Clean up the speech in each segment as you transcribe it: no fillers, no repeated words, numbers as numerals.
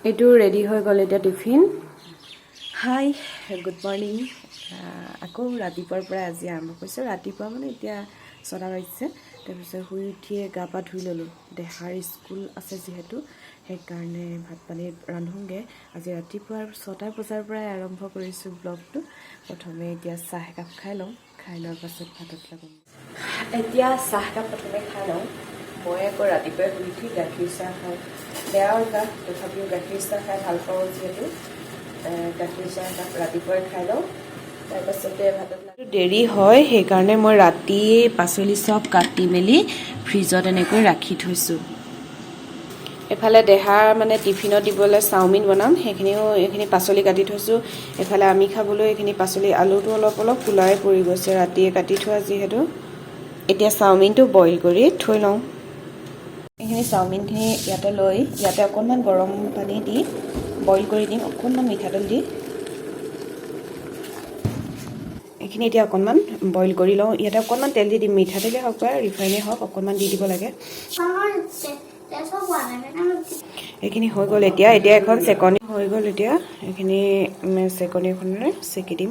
এইটো ৰেডি হৈ গ'ল এতিয়া টিফিন। Hi good morning. আকৌ ৰাতিপুৱাৰ পৰা আজি আৰম্ভ কৰিছোঁ। ৰাতিপুৱা মানে এতিয়া 6টা বাজিছে। তাৰপিছত শুই উঠিয়ে গা পা ধুই ল'লোঁ। দেহাৰ স্কুল আছে যিহেতু সেইকাৰণে ভাত পানী ৰান্ধোঁগৈ। আজি ৰাতিপুৱাৰ 6টা বজাৰ পৰাই আৰম্ভ কৰিছোঁ ব্লগটো। প্ৰথমে এতিয়া চাহ একাপ খাই লওঁ। খাই লোৱাৰ পাছত ভাতত লাগোঁ। এতিয়া চাহকাপ প্ৰথমে খাই লওঁ। মই আকৌ ৰাতিপুৱাই শুই উঠি গাখীৰ চাহ খাওঁ। বেয়া অভ্যাস, তথাপিও গাখীৰ চাহ খাই ভাল পাওঁ যিহেতু গাখীৰ চাহ একাপ ৰাতিপুৱাই খাই লওঁ। তাৰপাছতে ভাতত দেৰি হয়, সেইকাৰণে মই ৰাতিয়ে পাচলি চব কাটি মেলি ফ্ৰিজত এনেকৈ ৰাখি থৈছোঁ। এফালে দেহাৰ মানে টিফিনত দিবলৈ চাওমিন বনাম, এইখিনি পাচলি কাটি থৈছোঁ। এফালে আমি খাবলৈ এইখিনি পাচলি, আলুটো অলপ অলপ কোলাই পৰি গৈছে ৰাতিয়ে কাটি থোৱা যিহেতু। এতিয়া চাওমিনটো বইল কৰি থৈ লওঁ। এইখিনি চাওমিনখিনি ইয়াতে লৈ ইয়াতে অকণমান গৰম পানী দি বইল কৰি দিম, অকণমান মিঠাতেল দি। এইখিনি এতিয়া অকণমান বইল কৰি লওঁ। ইয়াতে অকণমান তেল দি দিম, মিঠাতেলেই হওক বা ৰিফাইনেই হওক অকণমান দি দিব লাগে। এইখিনি হৈ গ'ল। এতিয়া এখন চেকনি হৈ গ'ল। এতিয়া এইখিনি চেকনি এখনেৰে চেকি দিম।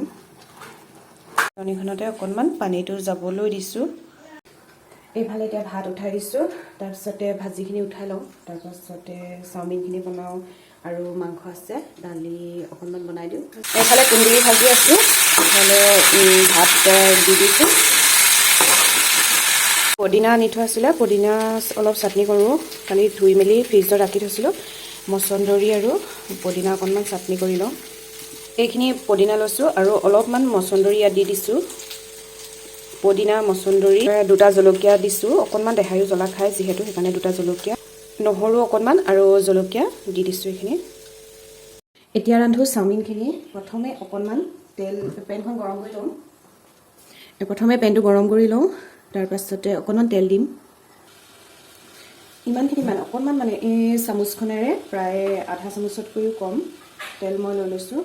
চেকনিখনতে অকণমান পানীটো যাবলৈ দিছোঁ। এইফালে এতিয়া ভাত উঠাই দিছোঁ। তাৰপিছতে ভাজিখিনি উঠাই লওঁ। তাৰপাছতে চাওমিনখিনি বনাওঁ আৰু মাংস আছে, দালি অকণমান বনাই দিওঁ। এইফালে কুন্দুলি ভাজি আছোঁ, এইফালে ভাত দি দিছোঁ। পদিনা আনি থোৱা আছিলে, পদিনা অলপ চাটনি কৰোঁ। কালি ধুই মেলি ফ্ৰিজত ৰাখি থৈছিলোঁ। মচন্দৰী আৰু পদিনা অকণমান চাটনি কৰি লওঁ। এইখিনি পদিনা লৈছোঁ আৰু অলপমান মচন্দৰী ইয়াত দি দিছোঁ। পদিনা মচন্দৰী, 2টা জলকীয়া দিছোঁ। অকণমান দেহায়ো জ্বলা খায় যিহেতু, সেইকাৰণে 2টা জলকীয়া, নহৰু অকণমান আৰু জলকীয়া দি দিছোঁ এইখিনি। এতিয়া ৰান্ধোঁ চাওমিনখিনি। প্ৰথমে অকণমান পেনখন গৰম কৰি লওঁ। প্ৰথমে পেনটো গৰম কৰি লওঁ, তাৰপাছতে অকণমান তেল দিম। ইমানখিনি অকণমান এই চামুচখনেৰে প্ৰায় আধা চামুচতকৈও কম তেল মই লৈ লৈছোঁ।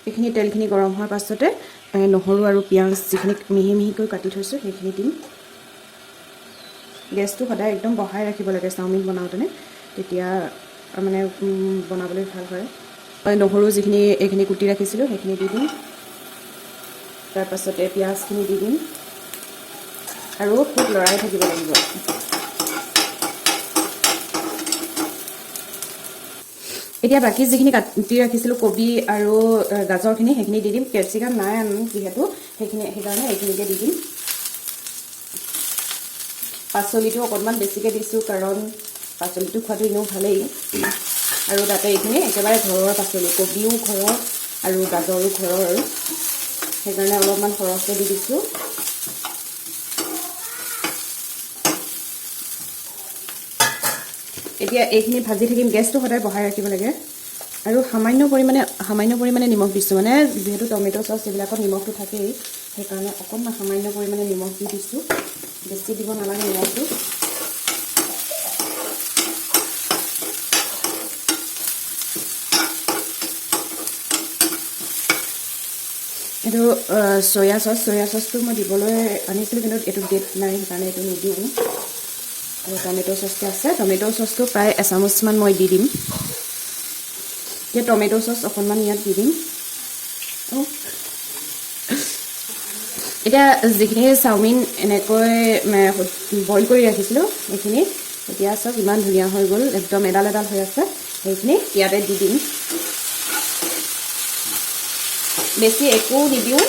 এইখিনি তেলখিনি গৰম হোৱাৰ পাছতে নহৰু আৰু পিঁয়াজ যিখিনি মিহি মিহিকৈ কাটি থৈছোঁ সেইখিনি দিম। গেছটো সদায় একদম বঢ়াই ৰাখিব লাগে চাওমিন বনাওঁতেনে, তেতিয়া মানে বনাবলৈ ভাল হয়। নহৰু এইখিনি কুটি ৰাখিছিলোঁ সেইখিনি দি দিম। তাৰপাছতে পিঁয়াজখিনি দি দিম আৰু খুব লৰাই থাকিব লাগিব। এতিয়া বাকী যিখিনি কাটি ৰাখিছিলোঁ কবি আৰু গাজৰখিনি সেইখিনি দি দিম। কেপচিকাম নাই আনো যিহেতু সেইকাৰণে এইখিনিকে দি দিম। পাচলিটো অকণমান বেছিকৈ দিছোঁ কাৰণ পাচলিটো খোৱাটো এনেও ভালেই, আৰু তাতে এইখিনি একেবাৰে ঘৰৰ পাচলি, কবিও ঘৰৰ আৰু গাজৰো ঘৰৰ, আৰু সেইকাৰণে অলপমান সৰহকৈ দি দিছোঁ। এতিয়া এইখিনি ভাজি থাকিম। গেছটো সদায় বঢ়াই ৰাখিব লাগে আৰু সামান্য পৰিমাণে নিমখ দিছোঁ। মানে যিহেতু টমেট' চচ এইবিলাকত নিমখটো থাকেই, সেইকাৰণে অকণমান সামান্য পৰিমাণে নিমখ দি দিছোঁ। বেছি দিব নালাগে নিমখটো। এইটো চয়া চচটো মই দিবলৈ আনিছিলোঁ, কিন্তু এইটো ডেট নাই সেইকাৰণে এইটো নিদিওঁ। আৰু টমেট' চচটো আছে, টমেট' চচটো প্ৰায় এচামুচমান মই দি দিম। এতিয়া টমেট' চচ অকণমান ইয়াত দি দিম। এতিয়া যিখিনি চাওমিন এনেকৈ বইল কৰি ৰাখিছিলোঁ সেইখিনি এতিয়া চব ইমান ধুনীয়া হৈ গ'ল, একদম এডাল এডাল হৈ আছে। সেইখিনি ইয়াতে দি দিম। বেছি একো নিদিওঁ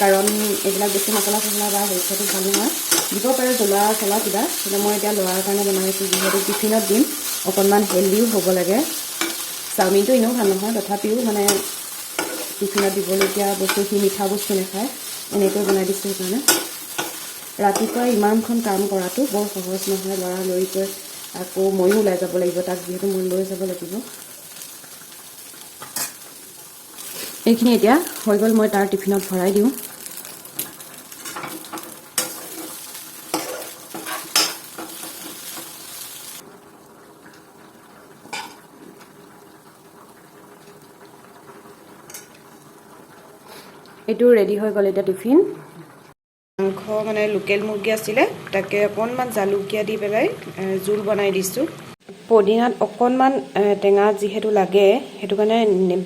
কাৰণ এইবিলাক বেছি মছলা চছলা বা হেৰিটো ভাল নহয়। দিব পাৰে জ্বলা চলা কিবা, কিন্তু মই এতিয়া ল'ৰাৰ কাৰণে বনাইছোঁ যিহেতু টিফিনত দিম। অকণমান হেল্ডিও হ'ব লাগে। চাওমিনটো এনেও ভাল নহয়, তথাপিও মানে টিফিনত দিবলগীয়া বস্তু, সি মিঠা বস্তু নাখায়, এনেকৈ বনাই দিছোঁ। সেইকাৰণে ৰাতিপুৱা ইমানখন কাম কৰাটো বৰ সহজ নহয়। ল'ৰা লৈ গৈ আকৌ ময়ো ওলাই যাব লাগিব তাক, যিহেতু মই লৈ যাব লাগিব। এইখিনি এতিয়া হৈ গ'ল, মই তাৰ টিফিনত ভৰাই দিওঁ। এইটো ৰেডি হৈ গ'ল এতিয়া টিফিন মাংস মানে লোকেল মুৰ্গী আছিলে তাকে অকণমান জালুকীয়া দি পেলাই জোল বনাই দিছোঁ পদিনাত অকণমান টেঙা যিহেতু লাগে সেইটো কাৰণে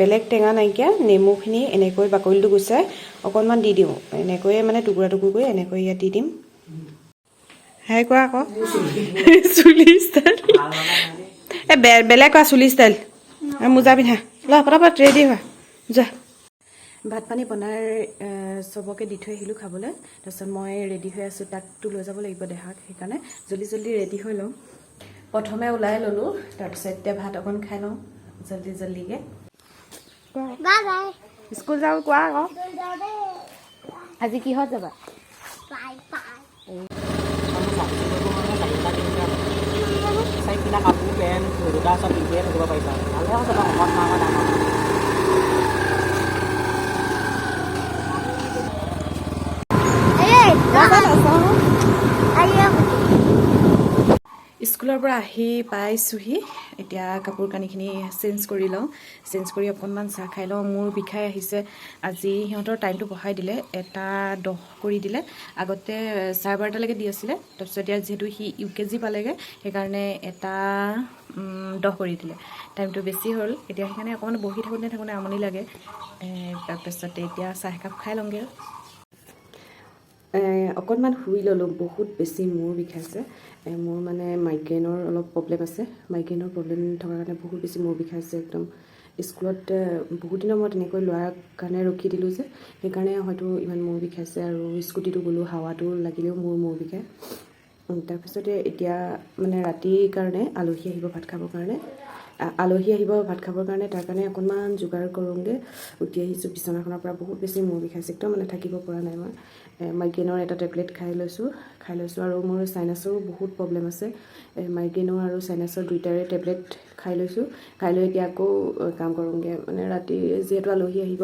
বেলেগ টেঙা নাইকিয়া নেমুখিনি এনেকৈ বাকলিটো গুচাই অকণমান দি দিওঁ এনেকৈয়ে মানে টুকুৰা টুকুৰ কৰি এনেকৈ ইয়াত দি দিম হাই কোৱা আকৌ চুলি ষ্টাইল বেলেগ কোৱা চুলি ষ্টাইল মোজা পিন্ধা ল পটাপট ৰেডি হোৱা যোৱা ভাত পানী বনাই চবকে দি থৈ আহিলোঁ খাবলৈ তাৰপিছত মই ৰেডি হৈ আছোঁ তাকটো লৈ যাব লাগিব দেহাক সেইকাৰণে জল্দি জল্দি ৰেডি হৈ লওঁ প্ৰথমে ওলাই ল'লোঁ তাৰপিছত এতিয়া ভাত অকণ খাই লওঁ জল্দি জল্দিকৈ স্কুল যাওঁ কোৱা আকৌ আজি কিহত যাবা চাইকিনা কাপোৰ পেণ্ট দুটা চব পিন্ধিয়ে থাকিব পাৰিবা ভালে হৈছে বাৰু অকণ ডাঙৰ ডাঙৰ স্কুলৰ পৰা আহি পাইছোঁহি এতিয়া কাপোৰ কানিখিনি চেঞ্জ কৰি লওঁ চেঞ্জ কৰি অকণমান চাহ খাই লওঁ মোৰ বিষাই আহিছে আজি সিহঁতৰ টাইমটো বঢ়াই দিলে 1:10 কৰি দিলে আগতে 12:30লৈকে দি আছিলে তাৰপিছত এতিয়া যিহেতু সি UKG পালেগৈ সেইকাৰণে 1:10 কৰি দিলে টাইমটো বেছি হ'ল এতিয়া সেইকাৰণে অকণমান বহি থাকোঁতে আমনি লাগে তাৰপিছতে এতিয়া চাহ একাপ খাই লওঁগৈ অকণমান শুই ল'লোঁ বহুত বেছি মূৰ বিষাইছে মোৰ মানে মাইগ্ৰেইনৰ অলপ প্ৰব্লেম আছে মাইগ্ৰেইনৰ প্ৰব্লেম থকাৰ কাৰণে বহুত বেছি মূৰ বিষাইছে একদম স্কুলত বহুত দিনৰ মই তেনেকৈ লোৱাৰ কাৰণে ৰখি দিলোঁ যে সেইকাৰণে হয়তো ইমান মূৰ বিষাইছে আৰু স্কুটিটো গ'লোঁ হাৱাটো লাগিলেও মূৰ বিষায় তাৰপিছতে এতিয়া মানে ৰাতিৰ কাৰণে আলহী আহিব ভাত খাবৰ কাৰণে তাৰ কাৰণে অকণমান যোগাৰ কৰোঁগৈ উঠি আহিছোঁ বিচনাখনৰ পৰা বহুত বেছি মূৰ বিষাইছে একদম মানে থাকিব পৰা নাই মই মাইগ্ৰেইনৰ এটা টেবলেট খাই লৈছোঁ আৰু মোৰ চাইনাছৰো বহুত প্ৰব্লেম আছে মাইগ্ৰেইনৰ আৰু চাইনাছৰ দুইটাৰে টেবলেট খাই লৈছোঁ খাই লৈ এতিয়া আকৌ কাম কৰোঁগৈ মানে ৰাতি যিহেতু আলহী আহিব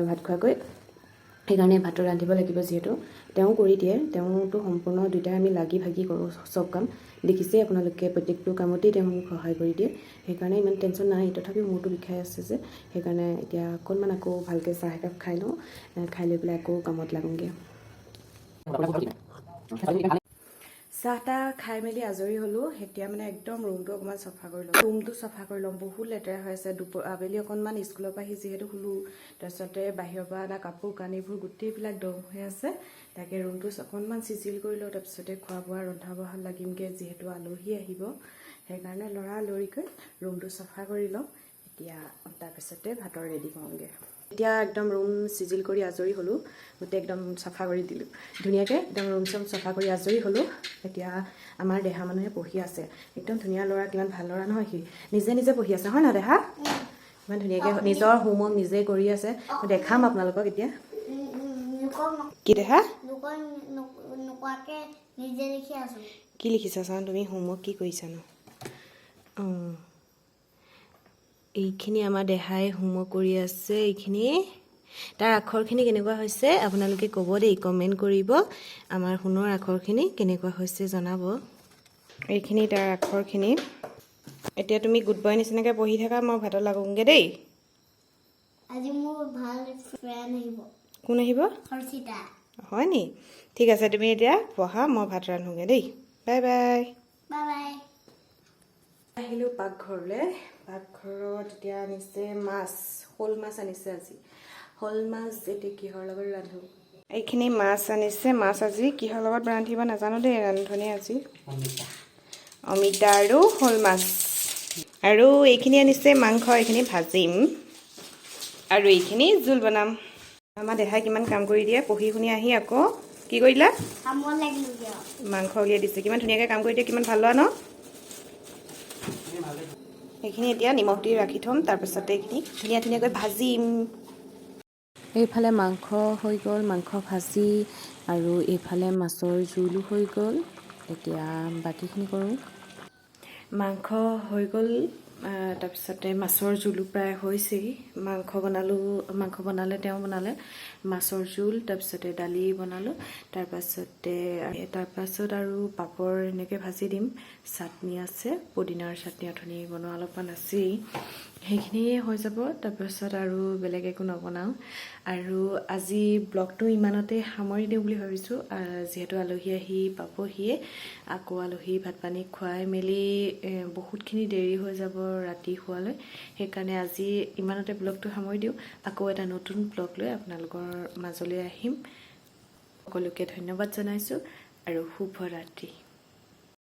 ভাত খোৱাকৈ সেইকাৰণে ভাতটো ৰান্ধিব লাগিব যিহেতু তেওঁ কৰি দিয়ে তেওঁতো সম্পূৰ্ণ দুইটাই আমি লাগি ভাগি কৰোঁ চব কাম দেখিছেই আপোনালোকে প্ৰত্যেকটো কামতেই তেওঁ মোক সহায় কৰি দিয়ে সেইকাৰণে ইমান টেনশ্যন নাই তথাপিও মূৰটো বিষাই আছে যে সেইকাৰণে এতিয়া অকণমান আকৌ ভালকৈ চাহ একাপ খাই লওঁ খাই লৈ পেলাই আকৌ কামত লাগোঁগৈ চাহ তাহ খাই মেলি আজৰি হ'লোঁ এতিয়া মানে একদম ৰুমটো অকণমান চফা কৰি ল'ম বহুত লেতেৰা হৈ আছে আবেলি অকণমান স্কুলৰ পৰা আহি যিহেতু শুলোঁ তাৰপিছতে বাহিৰৰ পৰা অনা কাপোৰ কানিবোৰ গোটেইবিলাক দম হৈ আছে তাকে ৰুমটো অকণমান চিজিল কৰি লওঁ তাৰপিছতে খোৱা বোৱা ৰন্ধা বঢ়াত লাগিমগৈ যিহেতু আলহী আহিব সেইকাৰণে লৰালৰিকৈ ৰুমটো চফা কৰি লওঁ এতিয়া তাৰপিছতে ভাতৰ ৰেডি কৰোঁগৈ এতিয়া একদম ৰুম চিজিল কৰি আজৰি হ'লোঁ গোটেই একদম চাফা কৰি দিলোঁ ধুনীয়াকৈ একদম ৰুম চম চাফা কৰি আজৰি হ'লোঁ এতিয়া আমাৰ দেহা মানুহে পঢ়ি আছে একদম ধুনীয়া ল'ৰা কিমান ভাল ল'ৰা নহয় সি নিজে পঢ়ি আছে হয় নহয় দেহা ইমান ধুনীয়াকৈ নিজৰ হোমৱৰ্ক নিজে কৰি আছে মই দেখাম আপোনালোকক এতিয়া কি দেহা কি লিখিছা চাওঁ তুমি হোমৱৰ্ক কি কৰিছানো এইখিনি আমাৰ দেহাই হোমৱৰ্ক কৰি আছে এইখিনি তাৰ আখৰখিনি কেনেকুৱা হৈছে আপোনালোকে ক'ব দেই কমেণ্ট কৰিব আমাৰ সোণৰ আখৰখিনি কেনেকুৱা হৈছে জনাব এইখিনি তাৰ আখৰখিনি এতিয়া তুমি গুড বয় নিচিনাকৈ পঢ়ি থাকা মই ভাতত লাগোঁগৈ দেই আজি মোৰ ভাল ফ্ৰেণ্ড আহিব কোন আহিব হৰ্ষিতা হয় নি ঠিক আছে তুমি এতিয়া পঢ়া মই ভাত ৰান্ধোগৈ দেই বাই বাই আহিলোঁ পাকঘৰলৈ পাকঘৰত এতিয়া আনিছে মাছ শ'ল মাছ আনিছে আজি শ'ল মাছ এতিয়া কিহৰ লগত ৰান্ধো এইখিনি মাছ আনিছে মাছ আজি কিহৰ লগত ৰান্ধিব নাজানো দেই ৰান্ধনি আজি অমিতা আৰু শ'ল মাছ আৰু এইখিনি আনিছে মাংস এইখিনি ভাজিম আৰু এইখিনি জোল বনাম আমাৰ দেহাই কিমান কাম কৰি দিয়ে পঢ়ি শুনি আহি আকৌ কি কৰিলা মাংস উলিয়াই দিছে কিমান ধুনীয়াকৈ কাম কৰি দিয়ে কিমান ভাল লোৱা ন এইখিনি এতিয়া নিমখ দি ৰাখি থ'ম তাৰপিছতে এইখিনি ধুনীয়াকৈ ভাজিম এইফালে মাংস হৈ গ'ল মাংস ভাজি আৰু এইফালে মাছৰ জোলো হৈ গ'ল এতিয়া বাকীখিনি কৰোঁ মাংস হৈ গ'ল তাৰপিছতে মাছৰ জোলো প্ৰায় হৈছেই মাংস বনালে তেওঁ বনালে মাছৰ জোল তাৰপিছতে দালি বনালোঁ তাৰপাছত আৰু পাপৰ এনেকৈ ভাজি দিম চাটনি আছে পুদিনাৰ চাটনি অথনি বনোৱা অলপমান আছেই সেইখিনিয়ে হৈ যাব তাৰপিছত আৰু বেলেগ একো নবনাওঁ আৰু আজি ব্লগটো ইমানতে সামৰি দিওঁ বুলি ভাবিছোঁ যিহেতু আলহী আহি পাবহিয়ে আকৌ আলহী ভাত পানী খুৱাই মেলি বহুতখিনি দেৰি হৈ যাব ৰাতি শোৱালৈ সেইকাৰণে আজি ইমানতে ব্লগটো সামৰি দিওঁ আকৌ এটা নতুন ব্লগ লৈ আপোনালোকৰ মাজলৈ আহিম সকলোকে ধন্যবাদ জনাইছোঁ আৰু শুভ ৰাত্ৰি